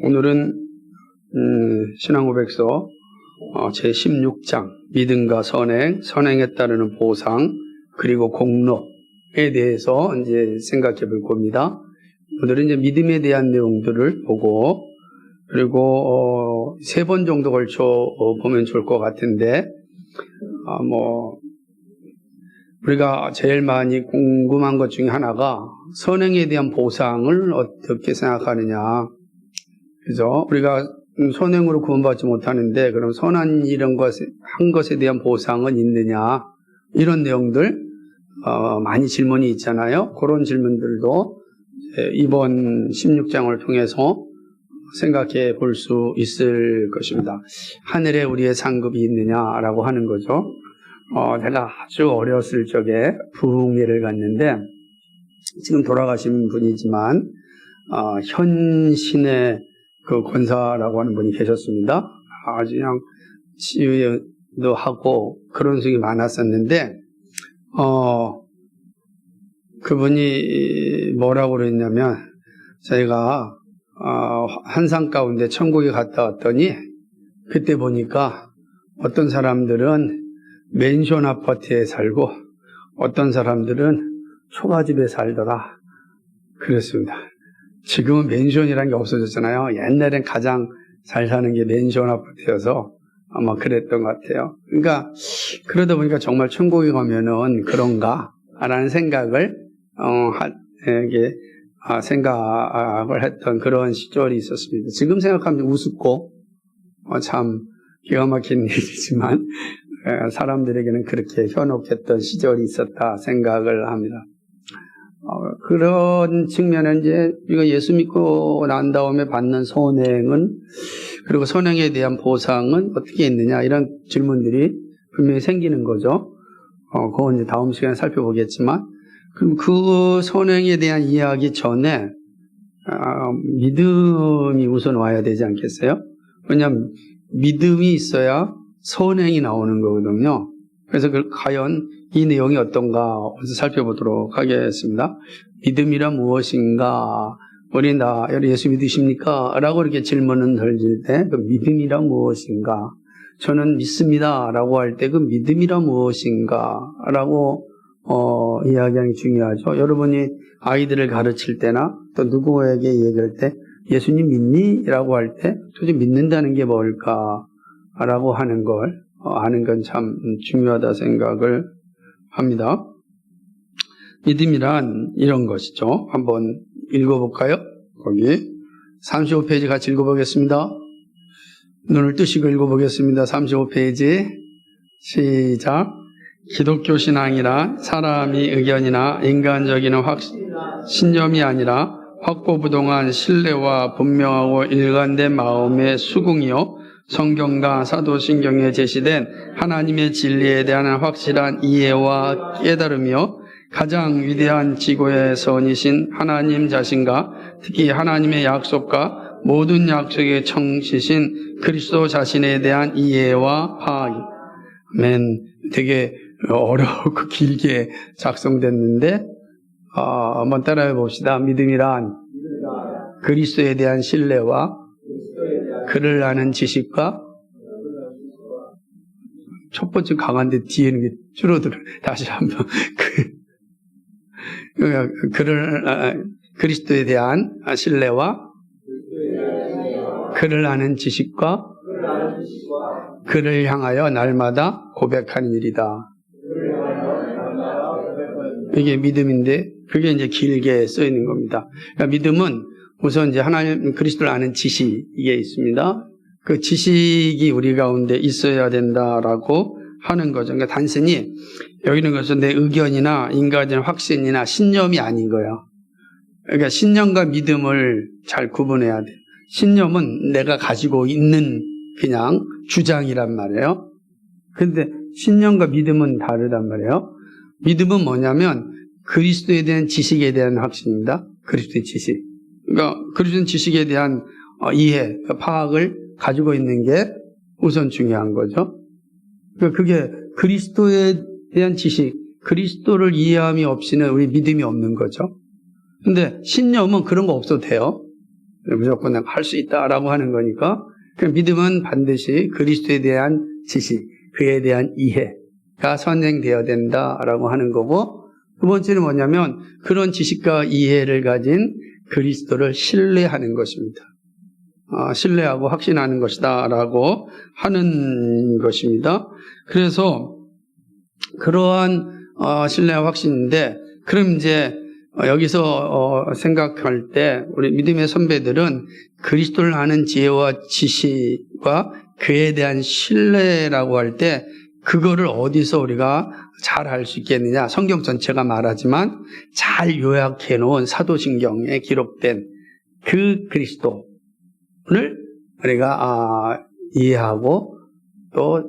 오늘은 신앙고백서 제16장 믿음과 선행에 따르는 보상 그리고 공로에 대해서 이제 생각해 볼 겁니다. 오늘은 이제 믿음에 대한 내용들을 보고 그리고 3번 정도 걸쳐 보면 좋을 것 같은데 우리가 제일 많이 궁금한 것 중에 하나가 선행에 대한 보상을 어떻게 생각하느냐. 그죠? 우리가 선행으로 구원받지 못하는데 그럼 선한 이런 한 것에 대한 보상은 있느냐. 이런 내용들 많이 질문이 있잖아요. 그런 질문들도 이번 16장을 통해서 생각해 볼 수 있을 것입니다. 하늘에 우리의 상급이 있느냐라고 하는 거죠. 제가 아주 어렸을 적에 부흥회를 갔는데 지금 돌아가신 분이지만 현신의 그 권사라고 하는 분이 계셨습니다. 아주 그냥 치유도 하고 그런 속이 많았었는데 그분이 뭐라고 그랬냐면 저희가 한산 가운데 천국에 갔다 왔더니 그때 보니까 어떤 사람들은 맨션 아파트에 살고 어떤 사람들은 초가집에 살더라. 그랬습니다. 지금은 맨션이라는 게 없어졌잖아요. 옛날엔 가장 잘 사는 게 맨션 아파트여서 아마 그랬던 것 같아요. 그러니까 그러다 보니까 정말 천국에 가면은 그런가? 라는 생각을 생각을 했던 그런 시절이 있었습니다. 지금 생각하면 우습고 참 기가 막힌 일이지만 사람들에게는 그렇게 현혹했던 시절이 있었다 생각을 합니다. 그런 측면은 이제 우리가 예수 믿고 난 다음에 받는 선행은 그리고 선행에 대한 보상은 어떻게 있느냐 이런 질문들이 분명히 생기는 거죠. 그건 이제 다음 시간에 살펴보겠지만 그럼 그 선행에 대한 이야기 전에 믿음이 우선 와야 되지 않겠어요? 왜냐하면 믿음이 있어야 선행이 나오는 거거든요. 그래서 과연 이 내용이 어떤가 살펴보도록 하겠습니다. 믿음이란 무엇인가? 우리 예수 믿으십니까? 라고 이렇게 질문을 던질 때 그 믿음이란 무엇인가? 저는 믿습니다. 라고 할 때 그 믿음이란 무엇인가? 라고 이야기하는 게 중요하죠. 여러분이 아이들을 가르칠 때나 또 누구에게 얘기할 때 예수님 믿니? 라고 할 때 도대체 믿는다는 게 뭘까? 라고 하는 걸 아는 건 참 중요하다 생각을 합니다. 믿음이란 이런 것이죠. 한번 읽어볼까요? 거기 35페이지 같이 읽어보겠습니다. 눈을 뜨시고 읽어보겠습니다. 35페이지 시작. 기독교 신앙이란 사람이 의견이나 인간적인 신념이 아니라 확고부동한 신뢰와 분명하고 일관된 마음의 수긍이요 성경과 사도신경에 제시된 하나님의 진리에 대한 확실한 이해와 깨달음이요 가장 위대한 지고의 선이신 하나님 자신과 특히 하나님의 약속과 모든 약속의 청시신 그리스도 자신에 대한 이해와 파악. 되게 어렵고 길게 작성됐는데 한번 따라해 봅시다. 믿음이란 그리스도에 대한 신뢰와 그를 아는 지식과 첫 번째 강한데 뒤에는 게 줄어들어요. 다시 한번 그리스도에 대한 신뢰와 그를 아는 지식과 그를 향하여 날마다 고백하는 일이다. 이게 믿음인데 그게 이제 길게 써 있는 겁니다. 그러니까 믿음은 우선 이제 하나님 그리스도를 아는 지식이 있습니다. 그 지식이 우리 가운데 있어야 된다라고 하는 거죠. 그러니까 단순히 여기는 것은 내 의견이나 인간적인 확신이나 신념이 아닌 거예요. 그러니까 신념과 믿음을 잘 구분해야 돼. 신념은 내가 가지고 있는 그냥 주장이란 말이에요. 그런데 신념과 믿음은 다르단 말이에요. 믿음은 뭐냐면 그리스도에 대한 지식에 대한 확신입니다. 그리스도의 지식. 그러니까 그리스도의 지식에 대한 이해, 파악을 가지고 있는 게 우선 중요한 거죠. 그러니까 그게 그리스도에 대한 지식, 그리스도를 이해함이 없이는 우리 믿음이 없는 거죠. 근데 신념은 그런 거 없어도 돼요. 무조건 내가 할 수 있다라고 하는 거니까 그 믿음은 반드시 그리스도에 대한 지식, 그에 대한 이해가 선행되어야 된다라고 하는 거고, 두 번째는 뭐냐면 그런 지식과 이해를 가진 그리스도를 신뢰하는 것입니다. 신뢰하고 확신하는 것이다라고 하는 것입니다. 그래서 그러한 신뢰와 확신인데, 그럼 이제 여기서 생각할 때 우리 믿음의 선배들은 그리스도를 아는 지혜와 지식과 그에 대한 신뢰라고 할 때 그거를 어디서 우리가 잘 알 수 있겠느냐. 성경 전체가 말하지만 잘 요약해 놓은 사도신경에 기록된 그 그리스도를 우리가 이해하고 또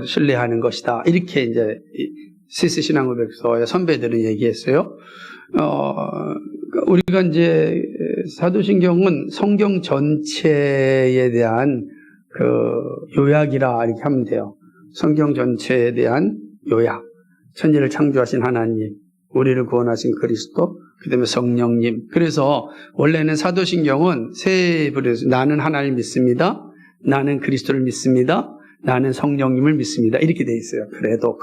신뢰하는 것이다. 이렇게 이제 스위스 신앙고백서의 선배들은 얘기했어요. 우리가 이제 사도신경은 성경 전체에 대한 그 요약이라 이렇게 하면 돼요. 성경 전체에 대한 요약. 천지를 창조하신 하나님, 우리를 구원하신 그리스도, 그 다음에 성령님. 그래서 원래는 사도신경은 세 부류에서 나는 하나님을 믿습니다. 나는 그리스도를 믿습니다. 나는 성령님을 믿습니다. 이렇게 돼 있어요. 그래도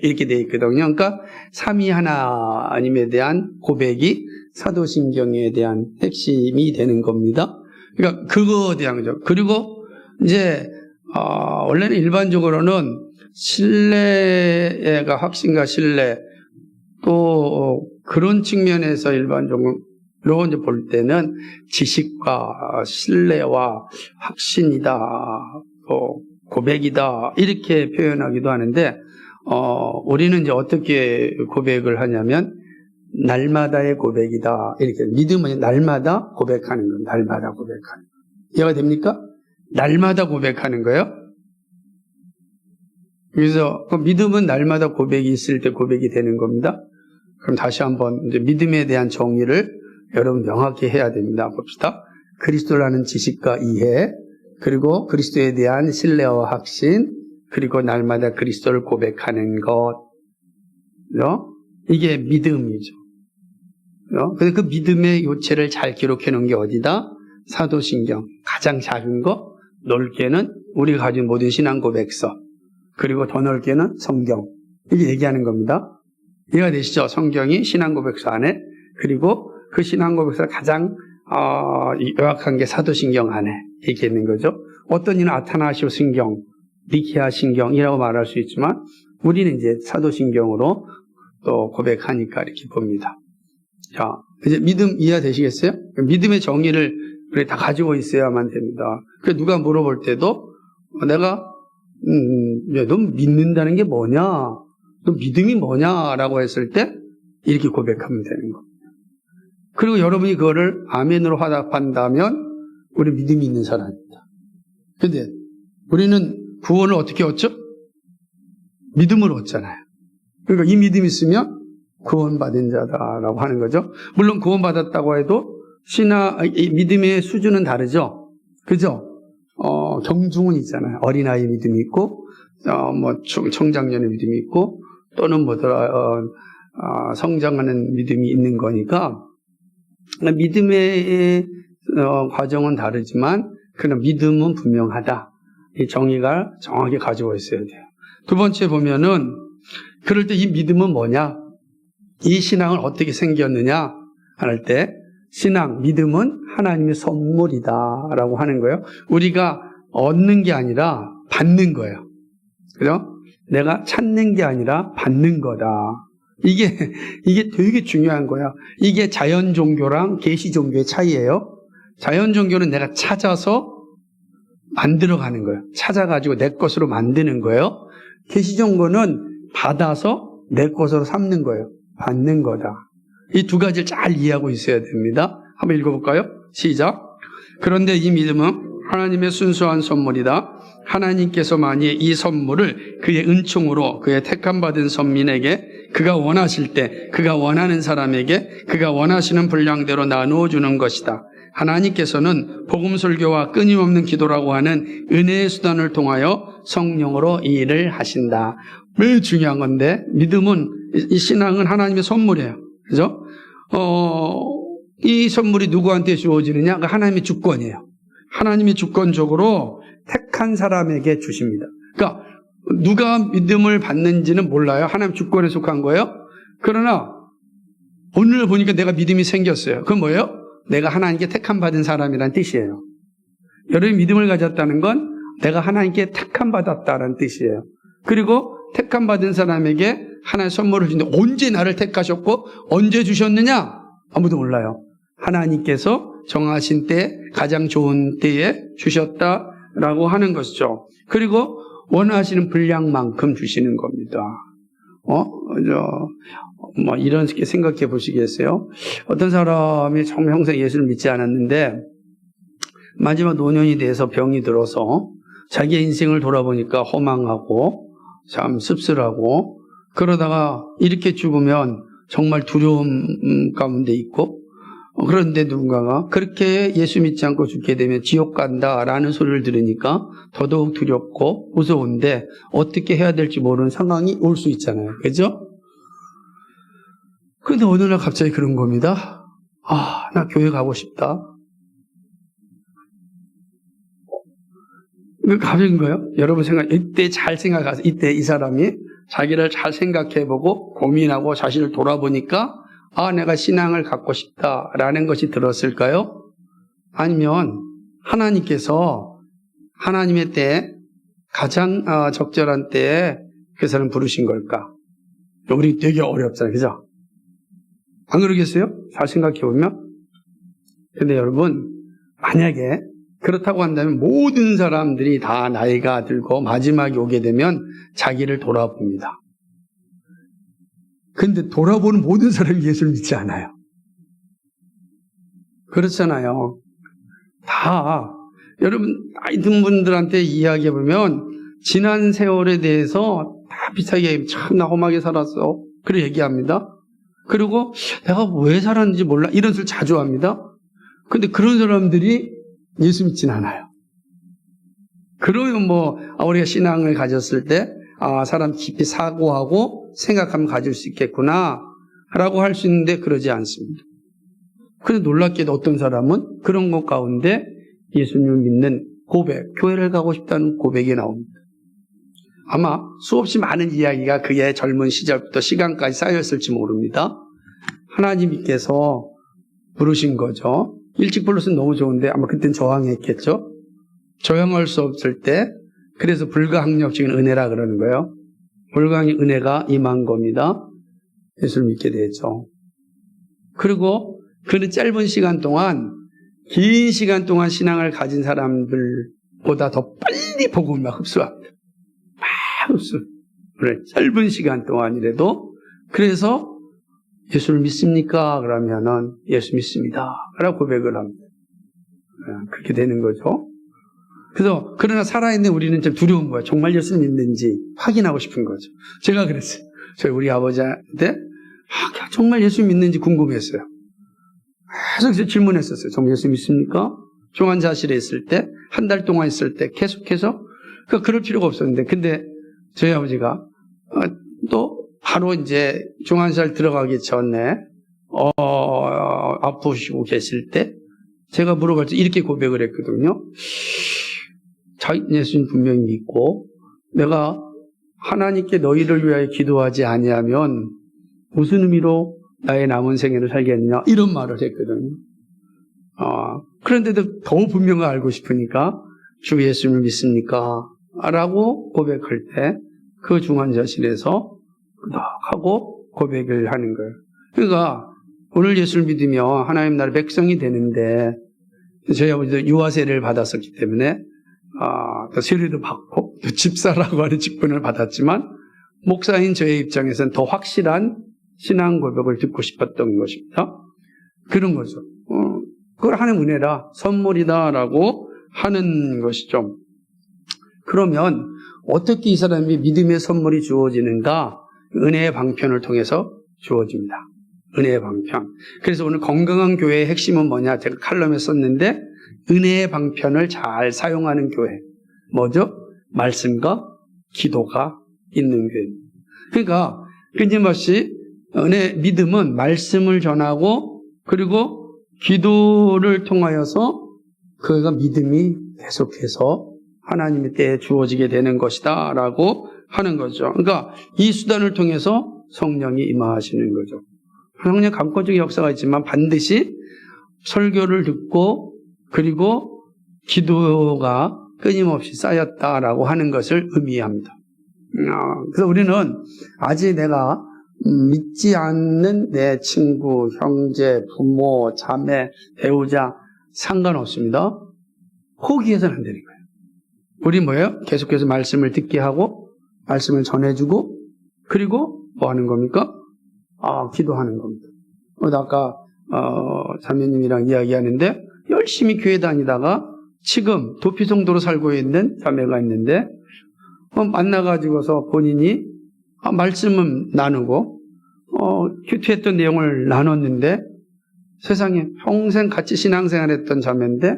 이렇게 돼 있거든요. 그러니까 삼위 하나님에 대한 고백이 사도신경에 대한 핵심이 되는 겁니다. 그러니까 그거에 대한 거죠. 그리고 이제 원래는 일반적으로는 신뢰가 확신과 신뢰, 또 그런 측면에서 일반적으로 이제 볼 때는 지식과 신뢰와 확신이다, 고백이다 이렇게 표현하기도 하는데, 우리는 이제 어떻게 고백을 하냐면 날마다의 고백이다. 이렇게 믿음은 날마다 고백하는 겁니다. 날마다 고백하는 거. 이해가 됩니까? 날마다 고백하는 거예요. 그래서 그 믿음은 날마다 고백이 있을 때 고백이 되는 겁니다. 그럼 다시 한번 이제 믿음에 대한 정의를 여러분 명확히 해야 됩니다. 봅시다. 그리스도를 아는 지식과 이해, 그리고 그리스도에 대한 신뢰와 확신, 그리고 날마다 그리스도를 고백하는 것. 이게 믿음이죠. 그래서 그 믿음의 요체를 잘 기록해 놓은 게 어디다? 사도신경. 가장 작은 거, 넓게는 우리가 가진 모든 신앙 고백서, 그리고 더 넓게는 성경. 이게 얘기하는 겁니다. 이해가 되시죠? 성경이 신앙 고백서 안에, 그리고 그 신앙 고백서를 가장 요약한 게 사도신경 안에 이렇게 있는 거죠. 어떤 이는 아타나시오 신경, 니케아 신경이라고 말할 수 있지만 우리는 이제 사도신경으로 또 고백하니까 이렇게 봅니다. 자, 이제 믿음 이해되시겠어요? 믿음의 정의를 우리 다 가지고 있어야만 됩니다. 그래서 누가 물어볼 때도 내가 너 믿는다는 게 뭐냐? 너 믿음이 뭐냐라고 했을 때 이렇게 고백하면 되는 겁니다. 그리고 여러분이 그거를 아멘으로 화답한다면 우리 믿음이 있는 사람입니다. 근데 우리는 구원을 어떻게 얻죠? 믿음으로 얻잖아요. 그러니까 이 믿음이 있으면 구원받은 자다라고 하는 거죠. 물론 구원받았다고 해도 믿음의 수준은 다르죠. 그죠? 경중은 있잖아요. 어린아이 믿음이 있고, 청장년의 믿음이 있고, 또는 성장하는 믿음이 있는 거니까, 믿음의 과정은 다르지만, 그런 믿음은 분명하다. 이 정의가 정확히 가지고 있어야 돼요. 두 번째 보면은, 그럴 때 이 믿음은 뭐냐? 이 신앙은 어떻게 생겼느냐? 할 때, 신앙, 믿음은 하나님의 선물이다라고 하는 거예요. 우리가 얻는 게 아니라 받는 거예요. 그죠? 내가 찾는 게 아니라 받는 거다. 이게 되게 중요한 거야. 이게 자연 종교랑 계시 종교의 차이예요. 자연 종교는 내가 찾아서 만들어가는 거예요. 찾아가지고 내 것으로 만드는 거예요. 계시 종교는 받아서 내 것으로 삼는 거예요. 받는 거다. 이 두 가지를 잘 이해하고 있어야 됩니다. 한번 읽어볼까요? 시작. 그런데 이 믿음은 하나님의 순수한 선물이다. 하나님께서 만일 이 선물을 그의 은총으로 그의 택함받은 선민에게 그가 원하실 때 그가 원하는 사람에게 그가 원하시는 분량대로 나누어 주는 것이다. 하나님께서는 복음 설교와 끊임없는 기도라고 하는 은혜의 수단을 통하여 성령으로 이 일을 하신다. 왜 중요한 건데? 믿음은, 이 신앙은 하나님의 선물이에요. 그죠? 이 선물이 누구한테 주어지느냐? 하나님의 주권이에요. 하나님이 주권적으로 택한 사람에게 주십니다. 그러니까 누가 믿음을 받는지는 몰라요. 하나님 주권에 속한 거예요. 그러나 오늘 보니까 내가 믿음이 생겼어요. 그건 뭐예요? 내가 하나님께 택함 받은 사람이란 뜻이에요. 여러분이 믿음을 가졌다는 건 내가 하나님께 택함 받았다는 뜻이에요. 그리고 택함 받은 사람에게 하나의 선물을 주는데 언제 나를 택하셨고 언제 주셨느냐? 아무도 몰라요. 하나님께서 정하신 때 가장 좋은 때에 주셨다라고 하는 것이죠. 그리고 원하시는 분량만큼 주시는 겁니다. 이렇게 생각해 보시겠어요? 어떤 사람이 정말 평생 예수를 믿지 않았는데 마지막 노년이 돼서 병이 들어서 자기의 인생을 돌아보니까 허망하고 참 씁쓸하고 그러다가 이렇게 죽으면 정말 두려움 가운데 있고 그런데 누군가가 그렇게 예수 믿지 않고 죽게 되면 지옥 간다라는 소리를 들으니까 더더욱 두렵고 무서운데 어떻게 해야 될지 모르는 상황이 올 수 있잖아요. 그죠? 그런데 어느 날 갑자기 그런 겁니다. 나 교회 가고 싶다. 갑자기인 거예요? 여러분 이때 잘 생각하세요. 이때 이 사람이 자기를 잘 생각해보고 고민하고 자신을 돌아보니까 내가 신앙을 갖고 싶다라는 것이 들었을까요? 아니면 하나님께서 하나님의 때 가장 적절한 때에 그 사람 부르신 걸까? 우리 되게 어렵잖아요. 그죠? 안 그러겠어요? 잘 생각해보면. 근데 여러분 만약에 그렇다고 한다면 모든 사람들이 다 나이가 들고 마지막에 오게 되면 자기를 돌아봅니다. 근데 돌아보는 모든 사람이 예수를 믿지 않아요. 그렇잖아요. 다 여러분 나이 든 분들한테 이야기해보면 지난 세월에 대해서 다 비슷하게 참 나 험하게 살았어. 그렇게 얘기합니다. 그리고 내가 왜 살았는지 몰라. 이런 소리를 자주 합니다. 근데 그런 사람들이 예수 믿진 않아요. 그러면 우리가 신앙을 가졌을 때 사람 깊이 사고하고 생각하면 가질 수 있겠구나 라고 할 수 있는데 그러지 않습니다. 그런데 놀랍게도 어떤 사람은 그런 것 가운데 예수님을 믿는 고백, 교회를 가고 싶다는 고백이 나옵니다. 아마 수없이 많은 이야기가 그의 젊은 시절부터 시간까지 쌓였을지 모릅니다. 하나님께서 부르신 거죠. 일찍 불렀으면 너무 좋은데 아마 그땐 저항했겠죠. 저항할 수 없을 때 그래서 불가항력적인 은혜라 그러는 거예요. 불가항의 은혜가 임한 겁니다. 예수를 믿게 되죠. 그리고 그는 짧은 시간 동안 긴 시간 동안 신앙을 가진 사람들보다 더 빨리 복음을 흡수합니다. 막 흡수. 그래, 짧은 시간 동안이라도. 그래서 예수를 믿습니까? 그러면은 예수 믿습니다. 라고 고백을 합니다. 그렇게 되는 거죠. 그래서 그러나 살아있는 우리는 좀 두려운 거예요. 정말 예수를 믿는지 확인하고 싶은 거죠. 제가 그랬어요. 저희 우리 아버지한테 정말 예수 믿는지 궁금했어요. 계속 질문했었어요. 정말 예수 믿습니까? 중환자실에 있을 때, 한 달 동안 있을 때 계속해서 그럴 필요가 없었는데 근데 저희 아버지가 또 바로 이제 중환자실 들어가기 전에 아프시고 계실 때 제가 물어볼 때 이렇게 고백을 했거든요. 예수님 분명히 믿고 내가 하나님께 너희를 위하여 기도하지 아니하면 무슨 의미로 나의 남은 생애를 살겠느냐 이런 말을 했거든요. 그런데도 더 분명히 알고 싶으니까 주 예수님을 믿습니까? 라고 고백할 때 그 중환자실에서 하고 고백을 하는 거예요. 그러니까 오늘 예수를 믿으면 하나님 나라의 백성이 되는데 저희 아버지도 유아세례를 받았었기 때문에 또 세례도 받고 또 집사라고 하는 직분을 받았지만 목사인 저의 입장에서는 더 확실한 신앙 고백을 듣고 싶었던 것입니다. 그런 거죠. 그걸 하는 은혜라 선물이다라고 하는 것이죠. 그러면 어떻게 이 사람이 믿음의 선물이 주어지는가? 은혜의 방편을 통해서 주어집니다. 은혜의 방편. 그래서 오늘 건강한 교회의 핵심은 뭐냐? 제가 칼럼에 썼는데 은혜의 방편을 잘 사용하는 교회. 뭐죠? 말씀과 기도가 있는 교회. 그러니까 끊임없이 믿음은 말씀을 전하고 그리고 기도를 통하여서 그가 믿음이 계속해서 하나님의 때에 주어지게 되는 것이다 라고 하는 거죠. 그러니까 이 수단을 통해서 성령이 임하시는 거죠. 성령 감건적인 역사가 있지만 반드시 설교를 듣고 그리고 기도가 끊임없이 쌓였다라고 하는 것을 의미합니다. 그래서 우리는 아직 내가 믿지 않는 내 친구, 형제, 부모, 자매, 배우자 상관없습니다. 포기해서는 안 되는 거예요. 우리 뭐예요? 계속해서 말씀을 듣게 하고 말씀을 전해주고 그리고 뭐 하는 겁니까? 기도하는 겁니다. 아까 자매님이랑 이야기하는데 열심히 교회 다니다가 지금 도피성도로 살고 있는 자매가 있는데 만나가지고서 본인이 말씀은 나누고 큐티했던 내용을 나눴는데 세상에 평생 같이 신앙생활했던 자매인데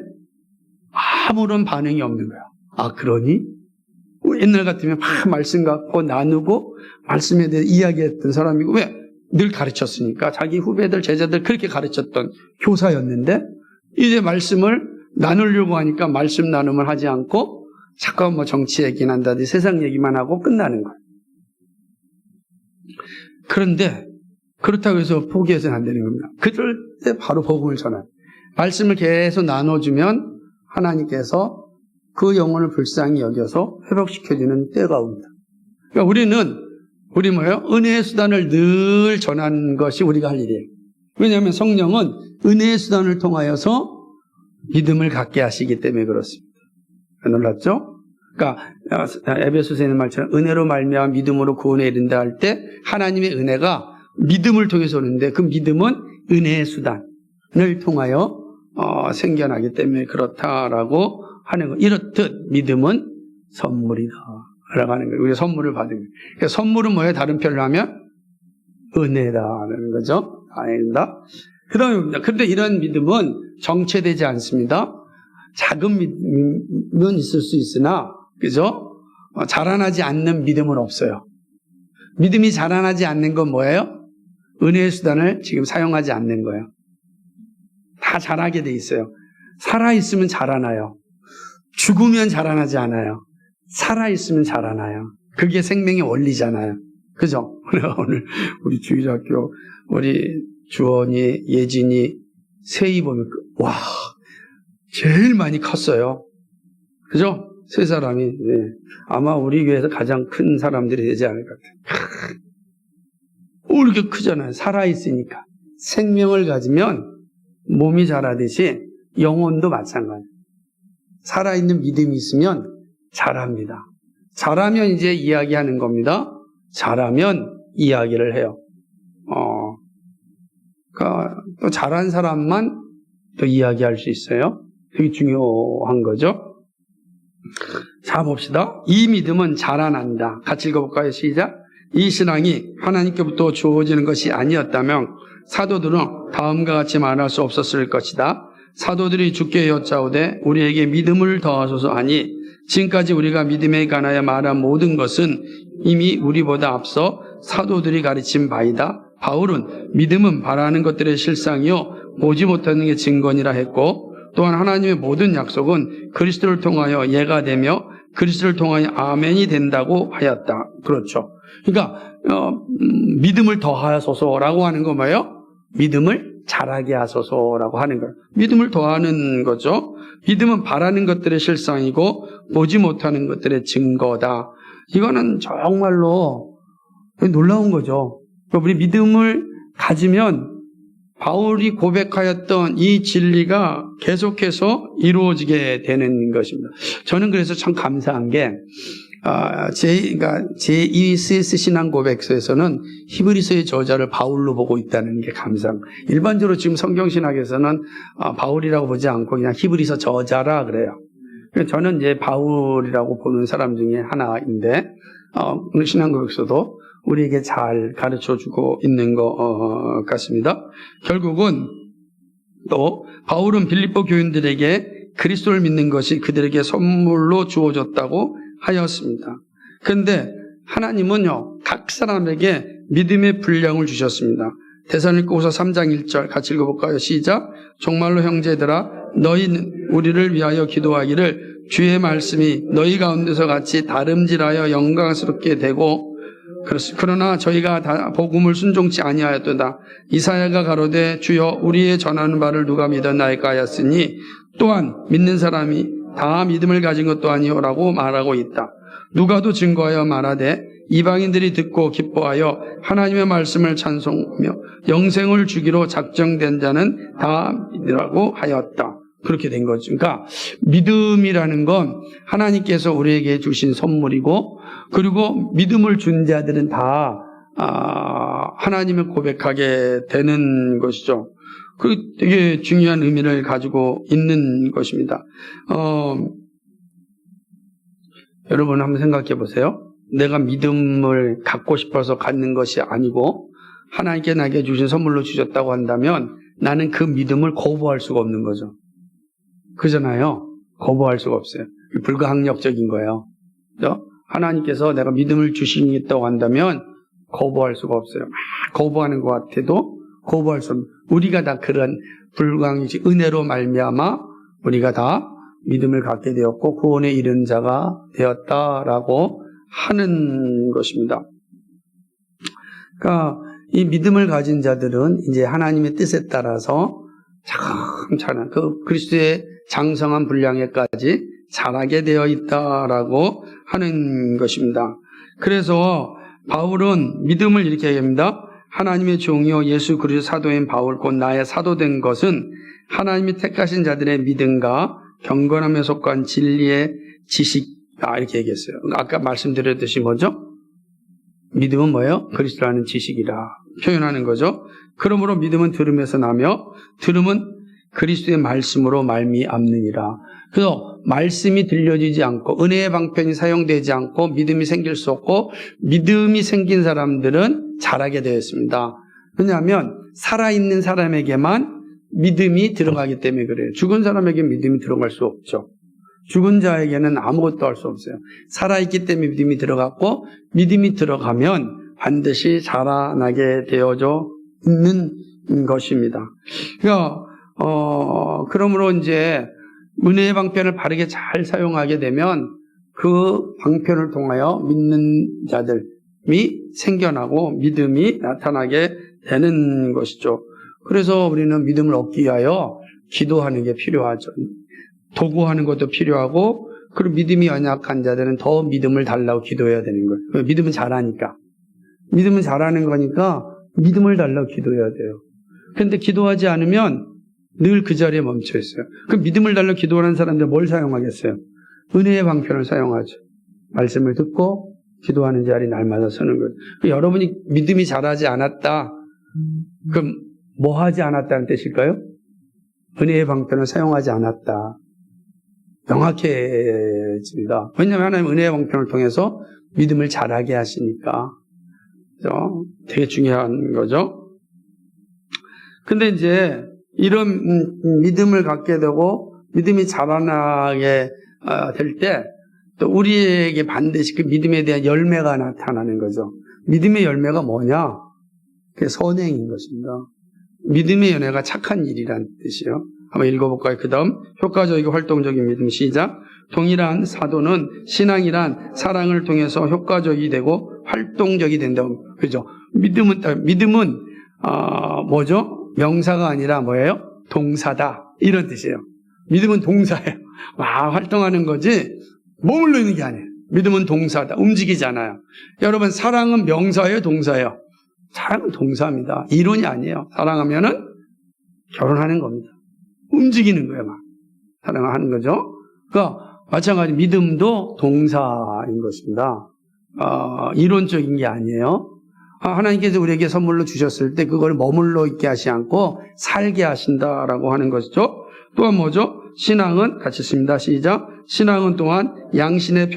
아무런 반응이 없는 거야. 그러니? 옛날 같으면 막 말씀 갖고 나누고 말씀에 대해 이야기했던 사람이고 왜? 늘 가르쳤으니까 자기 후배들 제자들 그렇게 가르쳤던 교사였는데 이제 말씀을 나누려고 하니까 말씀 나눔을 하지 않고 잠깐 뭐 정치 얘기나 한다든지 세상 얘기만 하고 끝나는 거예요. 그런데 그렇다고 해서 포기해서는 안 되는 겁니다. 그럴 때 바로 복음을 전해요. 말씀을 계속 나눠주면 하나님께서 그 영혼을 불쌍히 여겨서 회복시켜주는 때가 옵니다. 그러니까 우리 뭐예요? 은혜의 수단을 늘 전하는 것이 우리가 할 일이에요. 왜냐하면 성령은 은혜의 수단을 통하여서 믿음을 갖게 하시기 때문에 그렇습니다. 놀랐죠? 그러니까 에베소서에 있는 말처럼 은혜로 말미암아 믿음으로 구원에 이른다 할 때 하나님의 은혜가 믿음을 통해서 오는데 그 믿음은 은혜의 수단을 통하여 생겨나기 때문에 그렇다라고 하는 거. 이렇듯 믿음은 선물이다 라고 하는 거예요. 우리가 선물을 받은 거예요. 그러니까 선물은 뭐예요? 다른 표현을 하면 은혜다라는 거죠. 아닙니다. 그런데 이런 믿음은 정체되지 않습니다. 작은 믿음은 있을 수 있으나, 그죠? 자라나지 않는 믿음은 없어요. 믿음이 자라나지 않는 건 뭐예요? 은혜의 수단을 지금 사용하지 않는 거예요. 다 자라게 돼 있어요. 살아있으면 자라나요. 죽으면 자라나지 않아요. 살아있으면 자라나요. 그게 생명의 원리잖아요. 그죠? 오늘 우리 주일학교 우리 주원이, 예진이, 세이 보면 와 제일 많이 컸어요. 그죠? 세 사람이 아마 우리 교회에서 가장 큰 사람들이 되지 않을 것 같아요. 이렇게 크잖아요. 살아있으니까. 생명을 가지면 몸이 자라듯이 영혼도 마찬가지예요. 살아있는 믿음이 있으면 자랍니다. 자라면 이제 이야기하는 겁니다. 자라면 이야기를 해요. 그러니까 또 자란 사람만 또 이야기할 수 있어요. 되게 중요한 거죠. 자, 봅시다. 이 믿음은 자라난다. 같이 읽어볼까요? 시작. 이 신앙이 하나님께부터 주어지는 것이 아니었다면 사도들은 다음과 같이 말할 수 없었을 것이다. 사도들이 주께 여짜오되 우리에게 믿음을 더하소서 하니 지금까지 우리가 믿음에 관하여 말한 모든 것은 이미 우리보다 앞서 사도들이 가르친 바이다. 바울은 믿음은 바라는 것들의 실상이요 보지 못하는 게 증거니라 했고 또한 하나님의 모든 약속은 그리스도를 통하여 예가 되며 그리스도를 통하여 아멘이 된다고 하였다. 그렇죠. 그러니까 믿음을 더하소서라고 하는 거 뭐예요? 믿음을 자라게 하소서라고 하는 거예요. 믿음을 더하는 거죠. 믿음은 바라는 것들의 실상이고 보지 못하는 것들의 증거다. 이거는 정말로 놀라운 거죠. 우리 믿음을 가지면 바울이 고백하였던 이 진리가 계속해서 이루어지게 되는 것입니다. 저는 그래서 참 감사한 게 제2CS 신앙 고백서에서는 히브리서의 저자를 바울로 보고 있다는 게 감사한 거예요. 일반적으로 지금 성경신학에서는 바울이라고 보지 않고 그냥 히브리서 저자라 그래요. 저는 이제 바울이라고 보는 사람 중에 하나인데 오늘 신앙 고백서도 우리에게 잘 가르쳐주고 있는 것 같습니다. 결국은 또 바울은 빌립보 교인들에게 그리스도를 믿는 것이 그들에게 선물로 주어졌다고 하였습니다. 그런데 하나님은요 각 사람에게 믿음의 분량을 주셨습니다. 데살로니가후서 3장 1절 같이 읽어볼까요? 시작. 정말로 형제들아 너희는 우리를 위하여 기도하기를 주의 말씀이 너희 가운데서 같이 다름질하여 영광스럽게 되고 그러나 저희가 다 복음을 순종치 아니하였도다. 이사야가 가로되 주여 우리의 전하는 바를 누가 믿었나이까 하였으니 또한 믿는 사람이 다 믿음을 가진 것도 아니오라고 말하고 있다. 누가도 증거하여 말하되 이방인들이 듣고 기뻐하여 하나님의 말씀을 찬송하며 영생을 주기로 작정된 자는 다 믿으라고 하였다. 그렇게 된 거죠. 그러니까 믿음이라는 건 하나님께서 우리에게 주신 선물이고, 그리고 믿음을 준 자들은 다 하나님을 고백하게 되는 것이죠. 그 되게 중요한 의미를 가지고 있는 것입니다. 여러분 한번 생각해 보세요. 내가 믿음을 갖고 싶어서 갖는 것이 아니고 하나님께 나에게 주신 선물로 주셨다고 한다면 나는 그 믿음을 거부할 수가 없는 거죠. 그잖아요. 거부할 수가 없어요. 불가항력적인 거예요. 그렇죠? 하나님께서 내가 믿음을 주시겠다고 한다면 거부할 수가 없어요. 막 거부하는 것 같아도 거부할 수 없는, 우리가 다 그런 불가항력적 은혜로 말미암아 우리가 다 믿음을 갖게 되었고 구원에 이른 자가 되었다라고 하는 것입니다. 그러니까 이 믿음을 가진 자들은 이제 하나님의 뜻에 따라서 참 잘한 그 그리스도의 장성한 분량에까지 자라게 되어 있다라고 하는 것입니다. 그래서 바울은 믿음을 이렇게 얘기합니다. 하나님의 종이요 예수 그리스도 사도인 바울 곧 나의 사도된 것은 하나님이 택하신 자들의 믿음과 경건함에 속한 진리의 지식이다 이렇게 얘기했어요. 아까 말씀드렸듯이 뭐죠? 믿음은 뭐예요? 그리스도라는 지식이라 표현하는 거죠. 그러므로 믿음은 들음에서 나며 들음은 그리스도의 말씀으로 말미암느니라. 그래서 말씀이 들려지지 않고 은혜의 방편이 사용되지 않고 믿음이 생길 수 없고 믿음이 생긴 사람들은 자라게 되어 있습니다. 왜냐하면 살아있는 사람에게만 믿음이 들어가기 때문에 그래요. 죽은 사람에게 믿음이 들어갈 수 없죠. 죽은 자에게는 아무것도 할 수 없어요. 살아있기 때문에 믿음이 들어갔고 믿음이 들어가면 반드시 자라나게 되어져 있는 것입니다. 그러니까 그러므로 이제 은혜의 방편을 바르게 잘 사용하게 되면 그 방편을 통하여 믿는 자들이 생겨나고 믿음이 나타나게 되는 것이죠. 그래서 우리는 믿음을 얻기 위하여 기도하는 게 필요하죠. 도구하는 것도 필요하고, 그리고 믿음이 연약한 자들은 더 믿음을 달라고 기도해야 되는 거예요. 믿음은 잘하니까. 믿음은 잘하는 거니까 믿음을 달라고 기도해야 돼요. 그런데 기도하지 않으면 늘 그 자리에 멈춰 있어요. 그 믿음을 달라고 기도하는 사람들 뭘 사용하겠어요? 은혜의 방편을 사용하죠. 말씀을 듣고 기도하는 자리 날마다 서는 거예요. 여러분이 믿음이 자라지 않았다. 그럼 뭐 하지 않았다는 뜻일까요? 은혜의 방편을 사용하지 않았다. 명확해집니다. 왜냐하면 하나님 은혜의 방편을 통해서 믿음을 자라게 하시니까. 그죠? 되게 중요한 거죠. 근데 이제 이런 믿음을 갖게 되고 믿음이 자라나게 될 때 또 우리에게 반드시 그 믿음에 대한 열매가 나타나는 거죠. 믿음의 열매가 뭐냐? 그게 선행인 것입니다. 믿음의 연애가 착한 일이라는 뜻이에요. 한번 읽어볼까요? 그 다음 효과적이고 활동적인 믿음 시작. 동일한 사도는 신앙이란 사랑을 통해서 효과적이 되고 활동적이 된다고. 그죠? 믿음은 뭐죠? 명사가 아니라 뭐예요? 동사다. 이런 뜻이에요. 믿음은 동사예요. 활동하는 거지 머물러 있는 게 아니에요. 믿음은 동사다. 움직이잖아요. 여러분 사랑은 명사예요? 동사예요? 사랑은 동사입니다. 이론이 아니에요. 사랑하면은 결혼하는 겁니다. 움직이는 거예요. 막 사랑을 하는 거죠. 그러니까 마찬가지 믿음도 동사인 것입니다. 이론적인 게 아니에요. 하나님께서 우리에게 선물로 주셨을 때 그걸 머물러 있게 하시 않고 살게 하신다라고 하는 것이죠. 또한 뭐죠? 신앙은 같이 씁니다. 시작. 신앙은 또한 양심의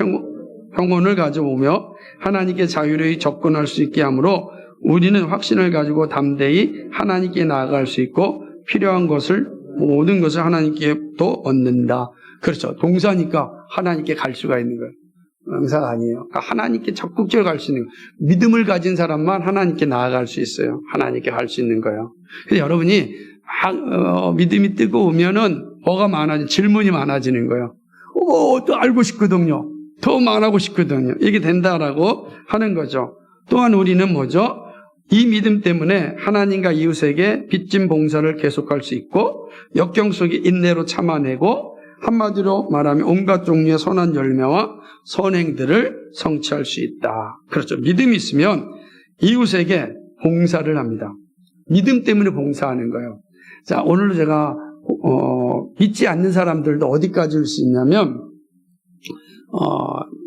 평온을 가져오며 하나님께 자유로이 접근할 수 있게 하므로 우리는 확신을 가지고 담대히 하나님께 나아갈 수 있고 필요한 것을 모든 것을 하나님께 또 얻는다. 그렇죠. 동사니까 하나님께 갈 수가 있는 거예요. 은사가 아니에요. 하나님께 적극적으로 갈 수 있는 거예요. 믿음을 가진 사람만 하나님께 나아갈 수 있어요. 하나님께 갈 수 있는 거예요. 그래서 여러분이 믿음이 뜨거우면은 뭐가 많아지는, 질문이 많아지는 거예요. 또 알고 싶거든요. 더 말하고 싶거든요. 이게 된다라고 하는 거죠. 또한 우리는 뭐죠? 이 믿음 때문에 하나님과 이웃에게 빚진 봉사를 계속할 수 있고 역경 속에 인내로 참아내고 한마디로 말하면 온갖 종류의 선한 열매와 선행들을 성취할 수 있다. 그렇죠. 믿음이 있으면 이웃에게 봉사를 합니다. 믿음 때문에 봉사하는 거예요. 자, 오늘도 제가 믿지 않는 사람들도 어디까지 올 수 있냐면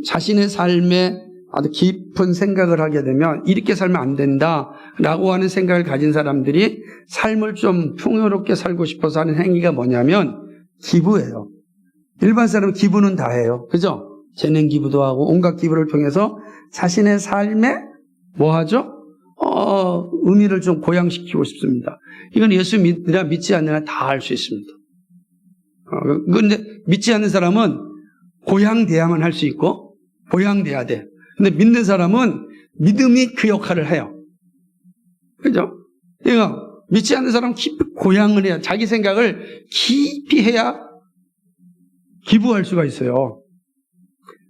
자신의 삶에 아주 깊은 생각을 하게 되면 이렇게 살면 안 된다라고 하는 생각을 가진 사람들이 삶을 좀 풍요롭게 살고 싶어서 하는 행위가 뭐냐면 기부예요. 일반 사람은 기부는 다 해요. 그죠? 재능 기부도 하고 온갖 기부를 통해서 자신의 삶에 뭐 하죠? 의미를 좀 고양시키고 싶습니다. 이건 예수 믿지 않느냐 다 할 수 있습니다. 그런데 믿지 않는 사람은 고양돼야만 할 수 있고 고양돼야 돼. 근데 믿는 사람은 믿음이 그 역할을 해요. 그죠? 그러니까 믿지 않는 사람은 깊이 고양을 해야, 자기 생각을 깊이 해야 기부할 수가 있어요.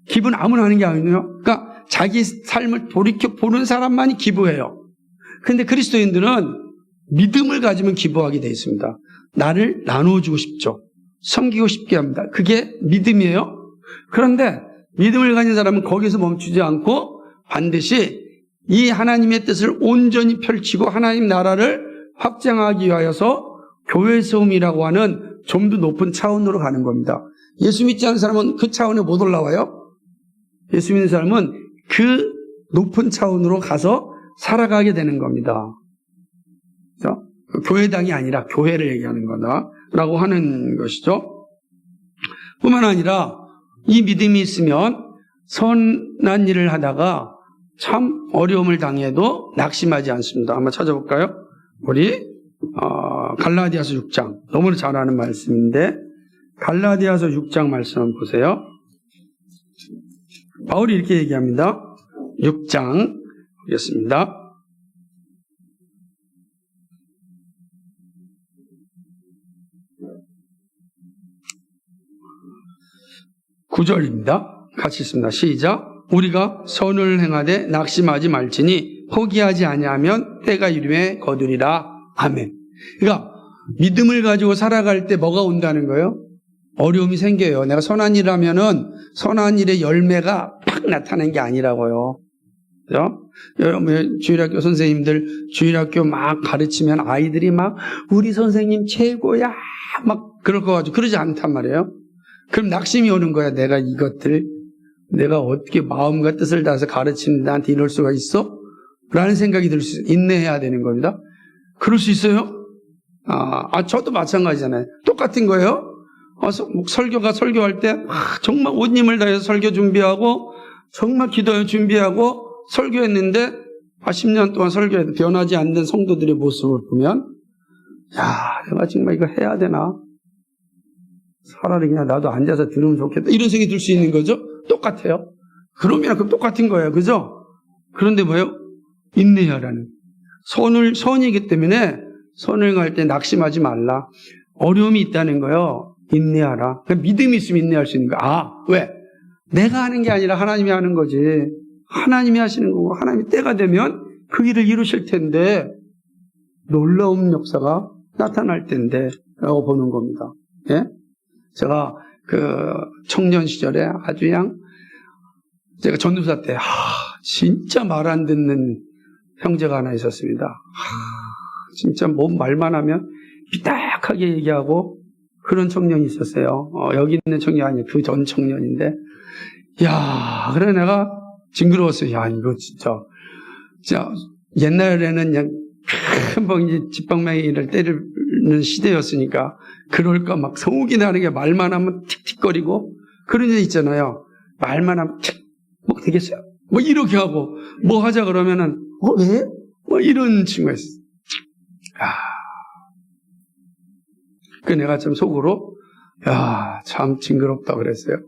기부는 아무나 하는 게 아니에요. 그러니까 자기 삶을 돌이켜 보는 사람만이 기부해요. 그런데 그리스도인들은 믿음을 가지면 기부하게 되어 있습니다. 나를 나눠주고 싶죠. 섬기고 싶게 합니다. 그게 믿음이에요. 그런데 믿음을 가진 사람은 거기서 멈추지 않고 반드시 이 하나님의 뜻을 온전히 펼치고 하나님 나라를 확장하기 위하여서 교회 세움이라고 하는 좀 더 높은 차원으로 가는 겁니다. 예수 믿지 않는 사람은 그 차원에 못 올라와요. 예수 믿는 사람은 그 높은 차원으로 가서 살아가게 되는 겁니다. 그렇죠? 교회당이 아니라 교회를 얘기하는 거다라고 하는 것이죠. 뿐만 아니라 이 믿음이 있으면 선한 일을 하다가 참 어려움을 당해도 낙심하지 않습니다. 한번 찾아볼까요? 우리 갈라디아서 6장, 너무나 잘 아는 말씀인데 갈라디아서 6장 말씀 한번 보세요. 바울이 이렇게 얘기합니다. 6장 보겠습니다. 9절입니다. 같이 읽습니다. 시작. 우리가 선을 행하되 낙심하지 말지니 포기하지 아니하면 때가 이름에 거두리라. 아멘. 그러니까 믿음을 가지고 살아갈 때 뭐가 온다는 거예요? 어려움이 생겨요. 내가 선한 일을 하면은 선한 일의 열매가 팍 나타나는 게 아니라고요. 그죠? 여러분, 주일학교 선생님들 주일학교 막 가르치면 아이들이 막 우리 선생님 최고야 막 그럴 거 가지고 그러지 않단 말이에요. 그럼 낙심이 오는 거야. 내가 이것들 내가 어떻게 마음과 뜻을 다해서 가르치는 나한테 이럴 수가 있어? 라는 생각이 들 수 있어요. 인내해야 되는 겁니다. 그럴 수 있어요? 저도 마찬가지잖아요. 똑같은 거예요. 설교가 설교할 때 정말 온 힘을 다해서 설교 준비하고 정말 기도 준비하고 설교했는데 10년 동안 설교해도 변하지 않는 성도들의 모습을 보면 내가 정말 이거 해야 되나? 차라리 그냥 나도 앉아서 들으면 좋겠다. 이런 생각이 들 수 있는 거죠. 똑같아요. 그럼 똑같은 거예요. 그죠? 그런데 뭐예요? 인내하라는. 선이기 때문에 선을 갈 때 낙심하지 말라. 어려움이 있다는 거요. 인내하라. 믿음이 있으면 인내할 수 있는 거야. 왜? 내가 하는 게 아니라 하나님이 하는 거지. 하나님이 하시는 거고 하나님이 때가 되면 그 일을 이루실 텐데 놀라운 역사가 나타날 텐데 라고 보는 겁니다. 예? 제가 청년 시절에 아주 그냥 제가 전도사 때 진짜 말 안 듣는 형제가 하나 있었습니다. 진짜 몸 말만 하면 삐딱하게 얘기하고 그런 청년이 있었어요. 여기 있는 청년이 아니에요. 그 전 청년인데 그래 내가 징그러웠어요. 이거 진짜 옛날에는 그냥 금방 이제 집방맹이를 때리는 시대였으니까 그럴까 막 성욱이 나는 게 말만 하면 틱틱거리고 그런 애 있잖아요. 말만 하면 뭐 되겠어요? 뭐 이렇게 하고 뭐 하자 그러면은 왜? 뭐 이런 친구가 있어요. 그 내가 좀 속으로 참 징그럽다 그랬어요.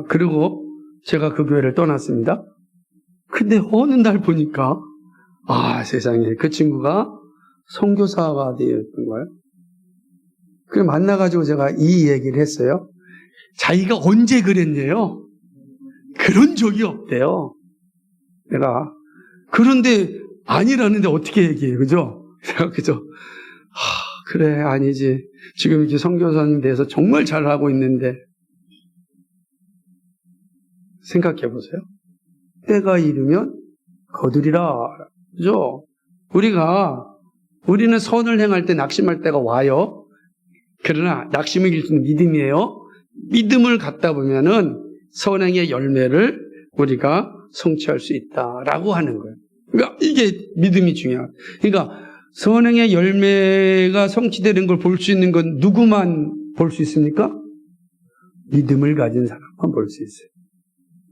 그리고 제가 그 교회를 떠났습니다. 근데 어느 날 보니까 세상에 그 친구가 선교사가 되었던 거예요. 그래 만나가지고 제가 이 얘기를 했어요. 자기가 언제 그랬네요. 그런 적이 없대요. 내가 그런데 아니라는데 어떻게 얘기해, 그죠? 그죠? 그래 아니지. 지금 이렇게 선교사님 돼서 정말 잘하고 있는데 생각해 보세요. 때가 이르면 거두리라, 그죠? 우리는 선을 행할 때 낙심할 때가 와요. 그러나 낙심을 이기는 믿음이에요. 믿음을 갖다 보면은 선행의 열매를 우리가 성취할 수 있다라고 하는 거예요. 그러니까 이게 믿음이 중요해요. 그러니까 선행의 열매가 성취되는 걸 볼 수 있는 건 누구만 볼 수 있습니까? 믿음을 가진 사람만 볼 수 있어요.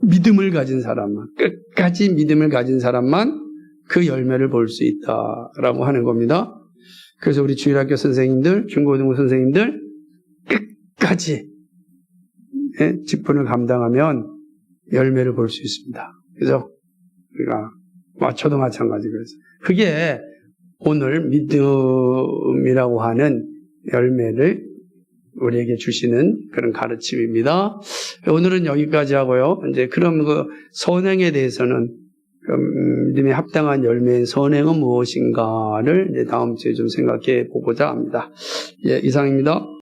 믿음을 가진 사람만, 끝까지 믿음을 가진 사람만 그 열매를 볼 수 있다라고 하는 겁니다. 그래서 우리 주일학교 선생님들, 중고등부 선생님들 끝까지 직분을 감당하면 열매를 볼 수 있습니다. 그죠? 우리가 저도 마찬가지 그래서 그게 오늘 믿음이라고 하는 열매를 우리에게 주시는 그런 가르침입니다. 오늘은 여기까지 하고요. 이제 그럼 그 선행에 대해서는 믿음에 합당한 열매인 선행은 무엇인가를 이제 다음 주에 좀 생각해 보고자 합니다. 예, 이상입니다.